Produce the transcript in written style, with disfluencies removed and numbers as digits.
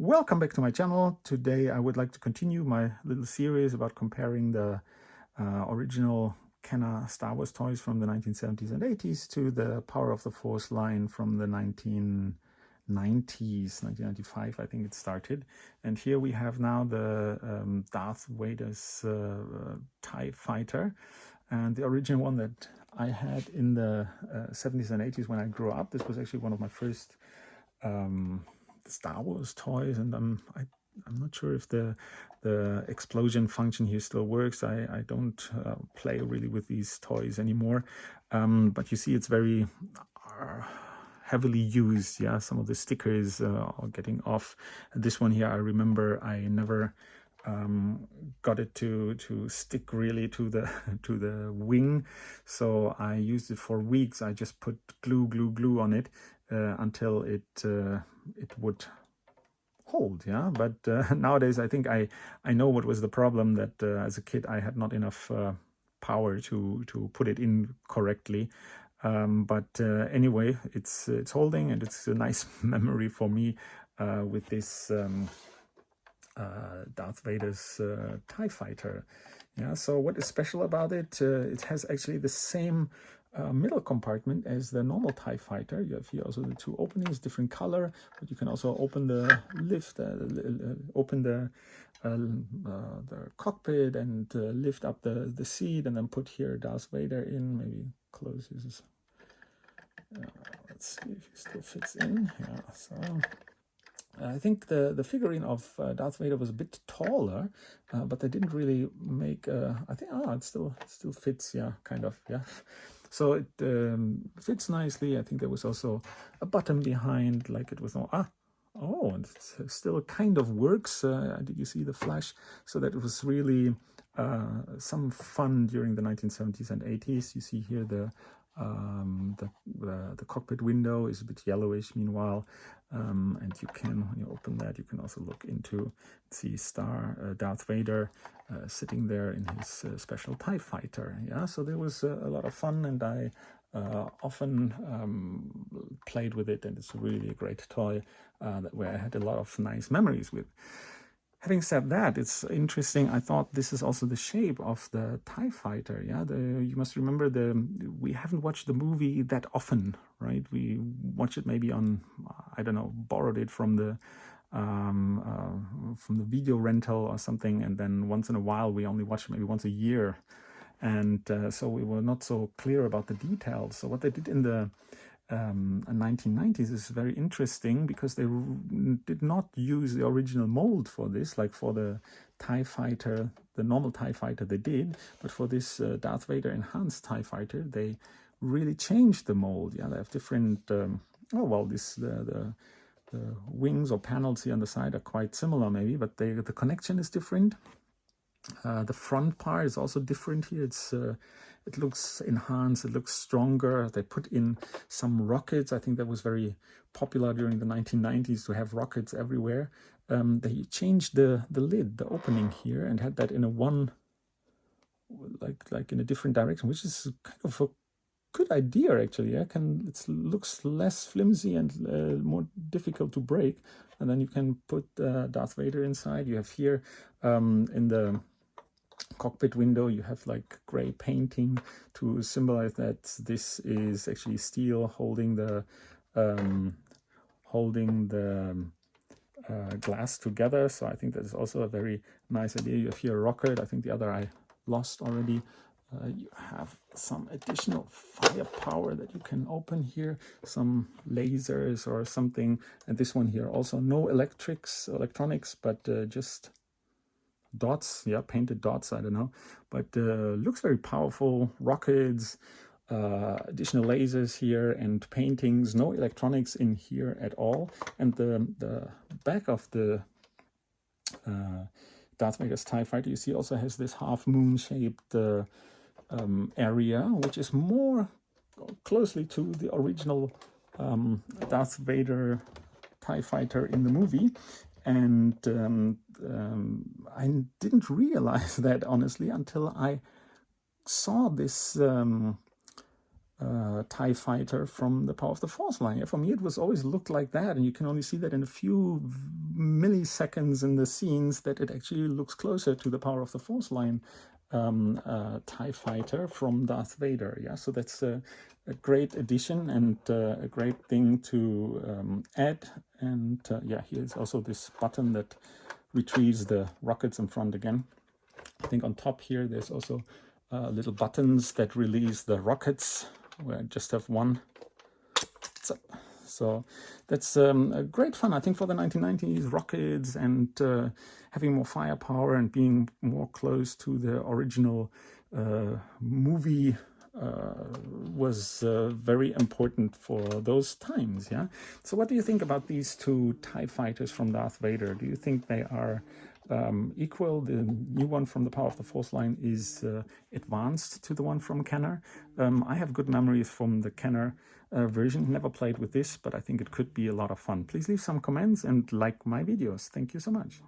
Welcome back to my channel. Today I would like to continue my little series about comparing the original Kenner Star Wars toys from the 1970s and 80s to the Power of the Force line from the 1990s, 1995 I think it started. And here we have now the Darth Vader's TIE fighter, and the original one that I had in the 70s and 80s when I grew up. This was actually one of my first Star Wars toys, and I'm not sure if the explosion function here still works. I don't play really with these toys anymore, but you see it's very heavily used. Yeah, some of the stickers are getting off. This one here, I remember I never got it to stick really to the to the wing, so I used it for weeks. I just put glue on it until it would hold. Yeah, but nowadays I think I know what was the problem, that as a kid I had not enough power to put it in correctly. But anyway, it's holding, and it's a nice memory for me with this Darth Vader's TIE fighter. Yeah, so what is special about it? It has actually the same middle compartment as the normal TIE fighter. You have here also the two openings, different color, but you can also open the lift, open the cockpit and lift up the seat, and then put here Darth Vader in. Maybe close this. Let's see if he still fits in. Yeah, so I think the figurine of Darth Vader was a bit taller, but they didn't really make. I think it still fits. Yeah, kind of. Yeah, so it fits nicely. I think there was also a button behind, like it was. Oh, and it still kind of works. Did you see the flash? So that it was really some fun during the 1970s and 80s. You see here the cockpit window is a bit yellowish meanwhile, and you can, when you open that, you can also look into, see Darth Vader sitting there in his special TIE fighter. Yeah, so there was a lot of fun, and I often played with it, and it's really a great toy where I had a lot of nice memories with. Having said that, it's interesting. I thought this is also the shape of the TIE fighter. Yeah, you must remember we haven't watched the movie that often, right? We watch it maybe on, I don't know, borrowed it from the video rental or something, and then once in a while we only watch it maybe once a year, and so we were not so clear about the details. So what they did in the 1990s is very interesting, because they did not use the original mold for this, like for the TIE fighter, the normal TIE fighter they did, but for this Darth Vader enhanced TIE fighter, they really changed the mold. Yeah, they have different, the wings or panels here on the side are quite similar maybe, but the connection is different. The front part is also different here. It looks enhanced, it looks stronger. They put in some rockets. I think that was very popular during the 1990s to have rockets everywhere. They changed the lid, the opening here, and had that in a like in a different direction, which is kind of a good idea actually. Yeah, it looks less flimsy and more difficult to break. And then you can put Darth Vader inside. You have here in the cockpit window, you have like gray painting to symbolize that this is actually steel holding the glass together. So I think that is also a very nice idea. You have here a rocket. I think the other I lost already. You have some additional firepower that you can open here, some lasers or something. And this one here also no electronics, but just dots. Yeah, painted dots, I don't know, but looks very powerful. Rockets, additional lasers here, and paintings. No electronics in here at all. And the back of the Darth Vader's TIE fighter, you see, also has this half moon shaped area, which is more closely to the original Darth Vader TIE fighter in the movie. And I didn't realize that, honestly, until I saw this TIE fighter from the Power of the Force line. Yeah, for me, it was always looked like that, and you can only see that in a few milliseconds in the scenes that it actually looks closer to the Power of the Force line TIE fighter from Darth Vader. Yeah, so that's a great addition and a great thing to add. And yeah, here's also this button that retrieves the rockets in front again. I think on top here there's also little buttons that release the rockets, where I just have one. So that's a great fun, I think, for the 1990s rockets, and having more firepower and being more close to the original movie was very important for those times. Yeah. So what do you think about these two TIE fighters from Darth Vader? Do you think they are equal? The new one from the Power of the Force line is advanced to the one from Kenner. I have good memories from the Kenner version. Never played with this, but I think it could be a lot of fun. Please leave some comments and like my videos. Thank you so much.